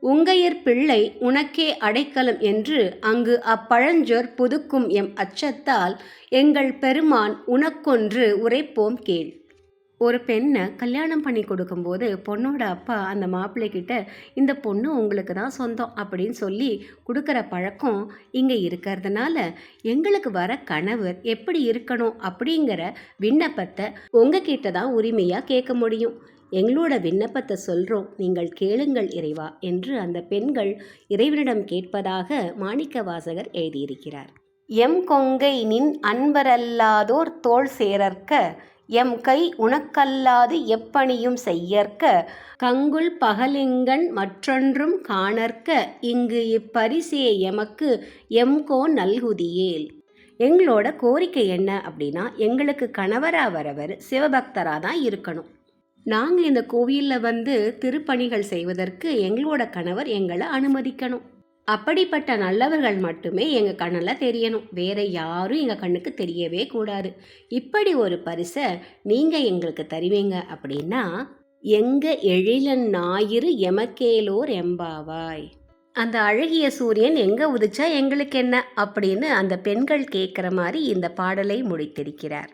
உங்கையர் பிள்ளை உனக்கே அடைக்கலம் என்று அங்கு அப்பழஞ்சொற் புதுக்கும் எம் அச்சத்தால் எங்கள் பெருமான் உனக்கொன்று உரைப்போம் கேள். ஒரு பெண்ணை கல்யாணம் பண்ணி கொடுக்கும்போது பொண்ணோட அப்பா அந்த மாப்பிள்ளைக்கிட்ட இந்த பொண்ணு உங்களுக்கு தான் சொந்தம் அப்படின்னு சொல்லி கொடுக்குற பழக்கம் இங்கே இருக்கிறதுனால எங்களுக்கு வர கணவர் எப்படி இருக்கணும் அப்படிங்கிற விண்ணப்பத்தை உங்ககிட்ட தான் உரிமையாக கேட்க முடியும். எங்களோட விண்ணப்பத்தை சொல்கிறோம், நீங்கள் கேளுங்கள் இறைவா என்று அந்த பெண்கள் இறைவனிடம் கேட்பதாக மாணிக்கவாசகர் எழுதியிருக்கிறார். எம் கொங்கை நின் அன்பரல்லாதோர் தோள் சேரற்க எம் கை உனக்கல்லாது எப்பணியும் செய்யற்க கங்குல் பகலிங்கன் மற்றொன்றும் காணற்க இங்கு இப்பரிசே எமக்கு எம்கோ நல்குதியேல். எங்களோட கோரிக்கை என்ன அப்படின்னா, எங்களுக்கு கணவராக வரவர் சிவபக்தராக தான் இருக்கணும். நாங்கள் இந்த கோவிலில் திருப்பணிகள் செய்வதற்கு எங்களோட கணவர் எங்களை அனுமதிக்கணும். அப்படிப்பட்ட நல்லவர்கள் மட்டுமே எங்கள் கண்ணில் தெரியணும், வேற யாரும் எங்கள் கண்ணுக்கு தெரியவே கூடாது. இப்படி ஒரு பரிசை நீங்கள் எங்களுக்கு தருவீங்க அப்படின்னா எங்க எழிலன் ஞாயிறு எமக்கேலோர் எம்பாவாய். அந்த அழகிய சூரியன் எங்கே உதிச்சா எங்களுக்கு என்ன அப்படின்னு அந்த பெண்கள் கேட்குற மாதிரி இந்த பாடலை முடித்திருக்கிறார்.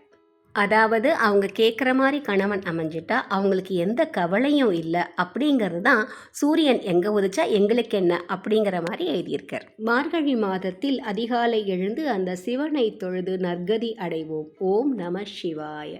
அதாவது அவங்க கேட்குற மாதிரி கணவன் அமைஞ்சிட்டா அவங்களுக்கு எந்த கவலையும் இல்லை அப்படிங்கிறது தான் சூரியன் எங்கே உதிச்சா எங்களுக்கு என்ன அப்படிங்கிற மாதிரி எழுதியிருக்கார். மார்கழி மாதத்தில் அதிகாலை எழுந்து அந்த சிவனை தொழுது நற்கதி அடைவோம். ஓம் நம சிவாய.